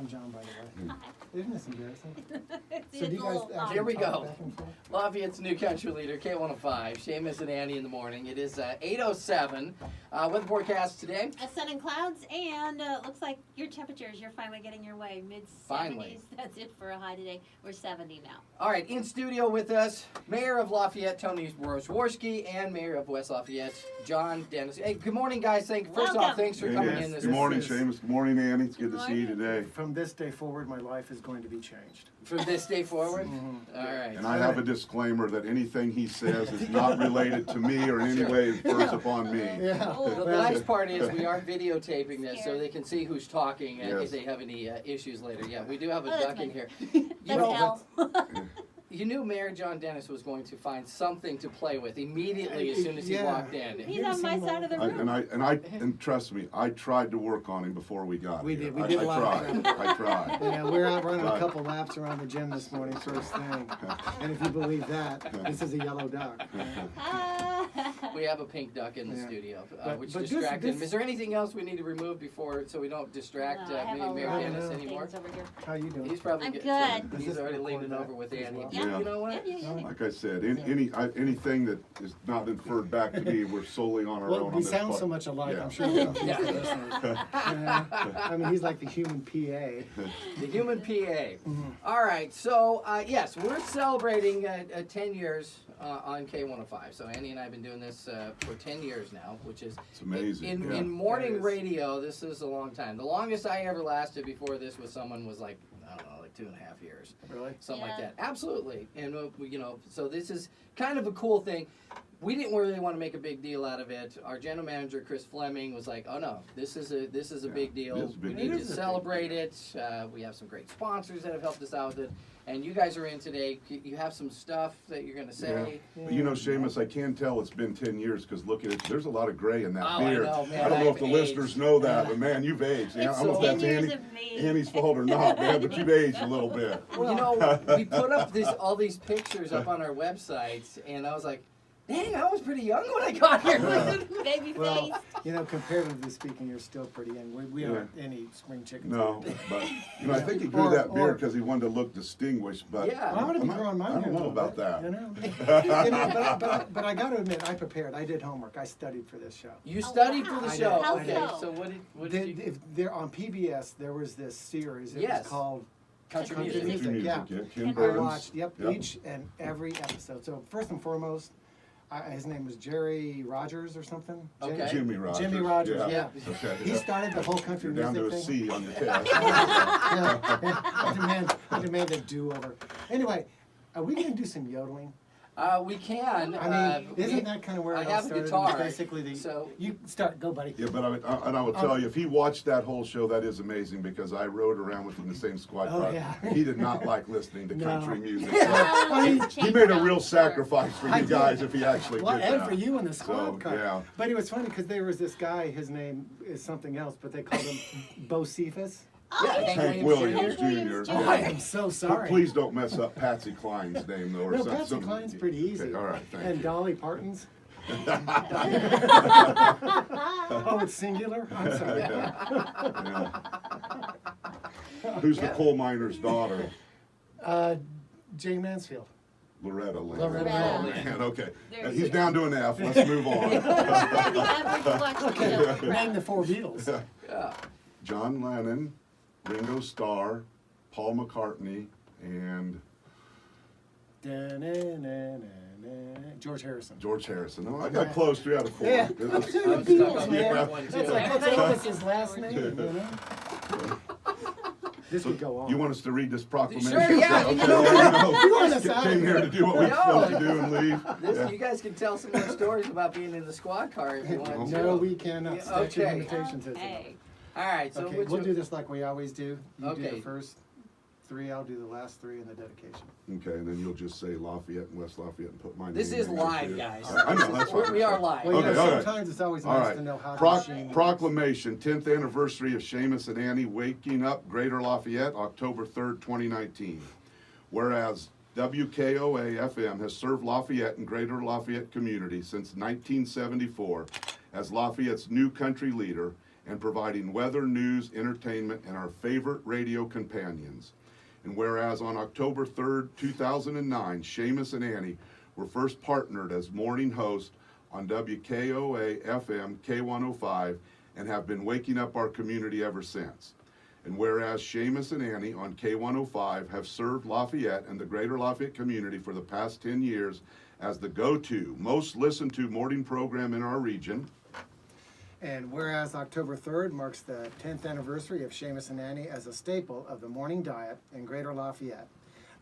I'm John, by the way. Hi. Isn't this embarrassing? It's So do you guys a little actually Here we talk go. back and forth? Lafayette's new country leader, K105, Shamus and Annie in the morning. It is 8:07. Weather forecast today. a sun and clouds, and looks like your temperatures, you're finally getting your way. Finally. Mid-70s. That's it for a high today. We're 70 now. All right, in studio with us, Mayor of Lafayette, Tony Wojcicki, and Mayor of West Lafayette, John Dennis. Hey, good morning, guys. First off, Welcome. thanks for coming Yes. in this Good morning, is- Shamus. Good morning, Annie. It's good Good to see you morning. today. From this day forward, my life is going to be changed. From this day forward. Mhm. All right. And I have a disclaimer that anything he says is not related to me or in any Sure. way infers upon me. Yeah. Oh. The Well, nice part is we are videotaping this so Scared. they can see who's talking and if Yes. they have any issues later. Yeah, we do have a Oh, that's duck in fine. here. That's know, hell. You knew Mayor John Dennis was going to find something to play with immediately as soon as he Yeah. walked in. He's Didn't on my seem side of the like- room. And trust me, I tried to work on him before we got We here. did. We I did a lot of tried. prep. I tried. Yeah, we're out running a Right. couple laps around the gym this morning, first thing. And if you believe that, this is a yellow duck. We have a pink duck in the Yeah. studio, which But this- distracted him. this- Is there anything else we need to remove before so we don't distract No, I have a Mayor lot Dennis of anymore? things over here. How you doing? He's probably I'm good. good. Does He's this already record leaning that over with as Annie. well? Yeah, Yeah. you know what? Yeah. Like I said, anything that is not inferred back to me, we're solely on our Well, own we on this sound part. so much alike, Yeah. I'm sure we'll confuse Yeah. the listeners. Yeah. I mean, he's like the human PA. The human PA. Mhm. All right, so yes, we're celebrating 10 years on K105. So Annie and I have been doing this for 10 years now, which is It's amazing. In, yeah. in morning It is. radio, this is a long time. The longest I ever lasted before this with someone was like, I don't know, like 2.5 years. Really? Something like Yeah. that. Absolutely. And, so this is kind of a cool thing. We didn't really want to make a big deal out of it. Our general manager, Chris Fleming, was like, oh no, this is a Yeah, big deal. it is a big We deal. need It to is a big celebrate it. We have some great sponsors that have helped us out with it. And you guys are in today. You have some stuff that you're going to say. But you know, Shamus, I can tell it's been 10 years because look at it. There's a lot of gray in that Oh, I beard. know, man, don't know if I've the aged. listeners know that, but man, you've aged. It's I don't know if 10 that's years of me. Annie's fault or not, man, but you've aged a little bit. You know, we put up all these pictures up on our websites, and I was like, dang, I was pretty young when I got here. Baby Well, face. you know, comparatively speaking, you're still pretty young. We Yeah. aren't any spring chickens. No, but I think he grew Or- that or- beard because he wanted to look distinguished. But Yeah. Well, I'm gonna be I growing mine. don't here a know little about bit, that. You know, but I got to admit, I prepared. I did homework. I studied for this show. You studied wow. for the I show. did. How Okay, so? so what did you? If there on PBS, there was this series. It Yes. was called Country Country music. Music. Yeah. Ken I I Burns. watched, Yep. each and every episode. So first and foremost, his name was Jerry Rogers or something. Okay. Jimmy Rogers. Jimmy Rogers, yeah. Okay. He started the whole country You're down to music a thing. C on your test. I demand a do-over. Anyway, are we gonna do some yodeling? We can. I mean, isn't that kind of where I it all have a started? guitar, Basically, so- you start. Go, buddy. Yeah, but I will tell you, if he watched that whole show, that is amazing because I rode around with him in the same squad Oh, car. yeah. He did not like listening to No. country music. I mean, So he made a real sacrifice for I you did. guys if he actually Well, did and that. for you in the So, squad car. yeah. But it was funny because there was this guy. His name is something else, but they called him Bo Cephas. Yeah, Oh, Hank Hank Williams Williams Williams Jr. Jr. Oh, Yeah. I am so sorry. Please don't mess up Patsy Cline's name though. Or No, some- Patsy some- Cline's pretty easy. Okay, all right, thank And you. Dolly Parton's. Oh, it's singular. I'm sorry. Yeah. Who's the coal miner's daughter? Jay Mansfield. Loretta Lynn. Loretta Oh, Lynn. man, okay. There's- He's down to an F. Let's move on. The average watch show. Name the four Beatles. Yeah. John Lennon, Ringo Starr, Paul McCartney, and George Harrison. George Harrison. Oh, I got close, 3 out of 4. Yeah. It I'm was- saying the I'm stuck Beatles, on man. that one, too. That's like, what's Elvis's last name, you know? This could go on. You want us to read this proclamation? Sure, yeah, Okay, you know what? You want us out Came of here here. to do what we're No. supposed to do and leave. This, Yeah. You guys can tell some more stories about being in the squad car if you want to. No, we cannot. Yeah, Statute of okay. limitations is Hey. All right, so Okay, would we'll you- do this like we always do. You do Okay. the first 3, I'll do the last 3 in the dedication. Okay, and then you'll just say Lafayette and West Lafayette and put my name This is in there, live, too. guys. I know, that's what We are live. Well, Okay, you know, all right. sometimes it's always All nice right. to know how Proc- the machine Proclamation, 10th anniversary of Shamus and Annie waking up Greater Lafayette, October 3rd, 2019. Whereas WKOA-FM has served Lafayette and Greater Lafayette community since 1974 as Lafayette's new country leader and providing weather, news, entertainment, and our favorite radio companions. And whereas on October 3rd, 2009, Shamus and Annie were first partnered as morning hosts on WKOA FM K105 and have been waking up our community ever since. And whereas Shamus and Annie on K105 have served Lafayette and the greater Lafayette community for the past 10 years as the go-to, most listened to morning program in our region. And whereas October 3rd marks the 10th anniversary of Shamus and Annie as a staple of the morning diet in Greater Lafayette.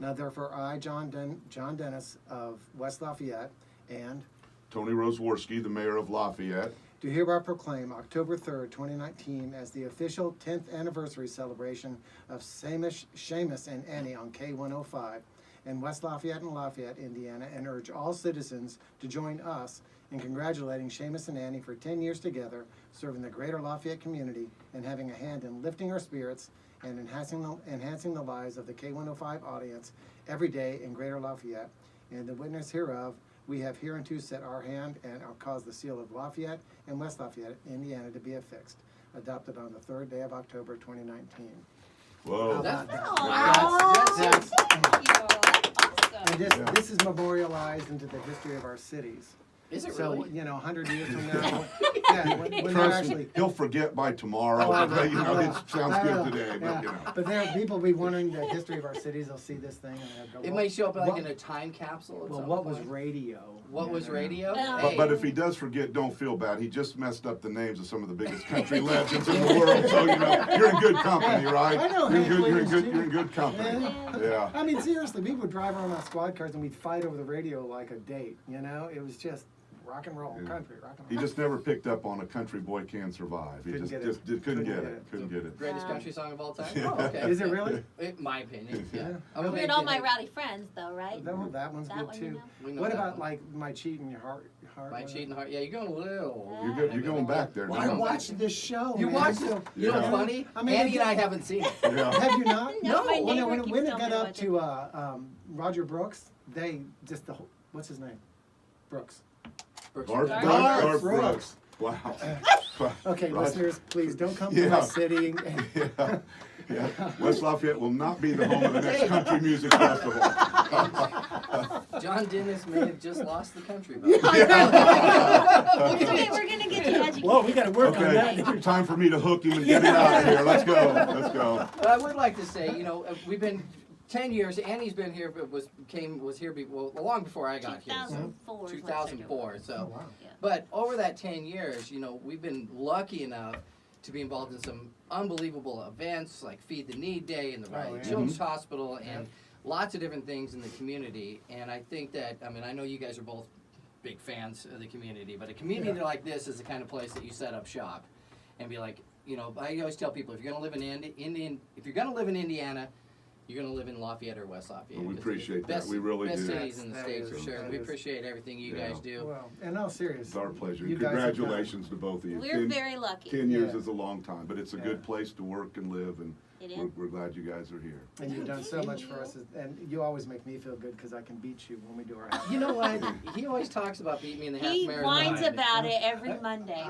Now therefore I, John Dennis of West Lafayette, and Tony Roseworski, the mayor of Lafayette, do hereby proclaim October 3rd, 2019 as the official 10th anniversary celebration of Shamus and Annie on K105 in West Lafayette and Lafayette, Indiana, and urge all citizens to join us in congratulating Shamus and Annie for 10 years together, serving the greater Lafayette community and having a hand in lifting our spirits and enhancing the lives of the K105 audience every day in greater Lafayette. And the witness hereof, we have hereunto set our hand and I'll cause the seal of Lafayette and West Lafayette, Indiana, to be affixed, adopted on the 3rd day of October 2019. whoa. That's That's- Thank you. That's And awesome. this is memorialized into the history of our cities. Is it So, really? 100 years from now, yeah, when they're Trust me, actually. he'll forget by tomorrow. Oh, I will. It sounds I good will. today, but Yeah. you know. But there are people be wondering the history of our cities. They'll see this thing and they'll go, It might show up like what- in a time capsule. At Well, some what was point. radio? What was radio? Yeah. Hey. But if he does forget, don't feel bad. He just messed up the names of some of the biggest country legends in the world. So you're in good company, right? I know You're in Hank good. Williams, You're in good company. Yeah. Yeah. I mean, seriously, we would drive around on squad cars and we'd fight over the radio like a date. It was just rock and roll, Yeah. country, rock and He roll. just never picked up on A Country Boy Can Survive. He Couldn't get it. couldn't get it. Couldn't get it. Greatest Wow. country song of all time? Yeah. Oh, okay. Is it really? In my opinion, yeah. Yeah. I'm a We big had all my fan. rowdy friends, though, right? That one's That good one, too. you know? We know What that about one. like My Cheating Heart? My cheating heart? Yeah, you're going a little. You're going back there. Well, now. I watched this show. You man. watched So- it? You know what's Yeah. funny? I mean, Andy and I haven't seen it. Yeah. Have you not? No, my When, neighbor when, keeps when it telling got me up to watch to Roger Brooks, they just the whole, what's his name? Brooks. Brooks Garth and Garth Dunn. Garth Brooks. Brooks. Wow. Okay, Roger. listeners, please don't come to Yeah. my city. Yeah. Yeah. West Lafayette will not be the home of the next country music festival. John Dennis may have just lost the country vote. It's okay, we're gonna get you educated. Whoa, we gotta work on Okay, that. time for me to hook him and get him out of here. Let's go. Let's go. But I would like to say, we've been 10 years. Annie's been here, but was here long before I got here. So 2004. is when I started 2004. working. So, Oh, wow. Yeah. but over that 10 years, we've been lucky enough to be involved in some unbelievable events like Feed the Need Day and the Riley yeah. Children's Hospital and lots of different things in the community. And I think that, I know you guys are both big fans of the community, but a community Yeah. like this is the kind of place that you set up shop and be like, I always tell people if you're going to live in Indiana, you're going to live in Lafayette or West Lafayette. Well, we 'cause they're the appreciate that. best- We really best do. cities in the That state is- for sure. that We is- appreciate everything you Yeah. guys do. Well, in all seriousness, It's our pleasure. You guys have done- Congratulations to both of you. We're very lucky. 10 years Yeah. is a long time, but it's a Yeah. good place to work and live, and It we're, is. we're glad you guys are here. and you've done so much for us, and you always make me feel good because I can beat you when we do our half. You know what? He always talks about beating me in the half He marathon. whines about it every Monday.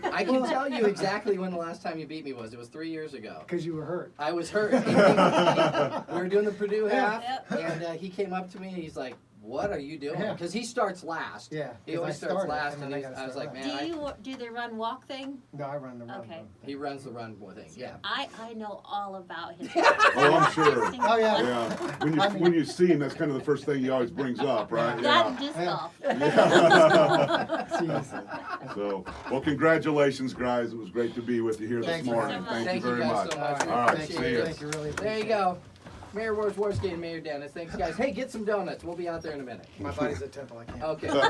I can tell you exactly when the last time you beat me was. It was 3 years ago. Because you were hurt. I was hurt. We were doing the Purdue half, Yep. and he came up to me and he's like, "What are you doing?" Yeah. Because he starts last. Yeah. He 'cause always I starts started, last, and and then he's, gotta I was start like, last. man, Do the run walk thing? No, I run the run. Okay. he runs the run thing. Yeah. I know all about his. Oh, I'm sure. Every single Oh, yeah. one. Yeah. When you see him, that's kind of the first thing he always brings up, right? That and Yeah. disc Yeah. golf. Jeez. So, well, congratulations, guys. It was great to be with you here this Thanks for morning. having us. Thank you Thank you very guys much. so much. We All right, appreciate see it. ya. Thank you, really. There you appreciate go. Mayor Worski and Mayor Dennis. Thanks, guys. Hey, get some donuts. We'll be out there in a minute. it. My body's at temple. I can't. Okay. Sure.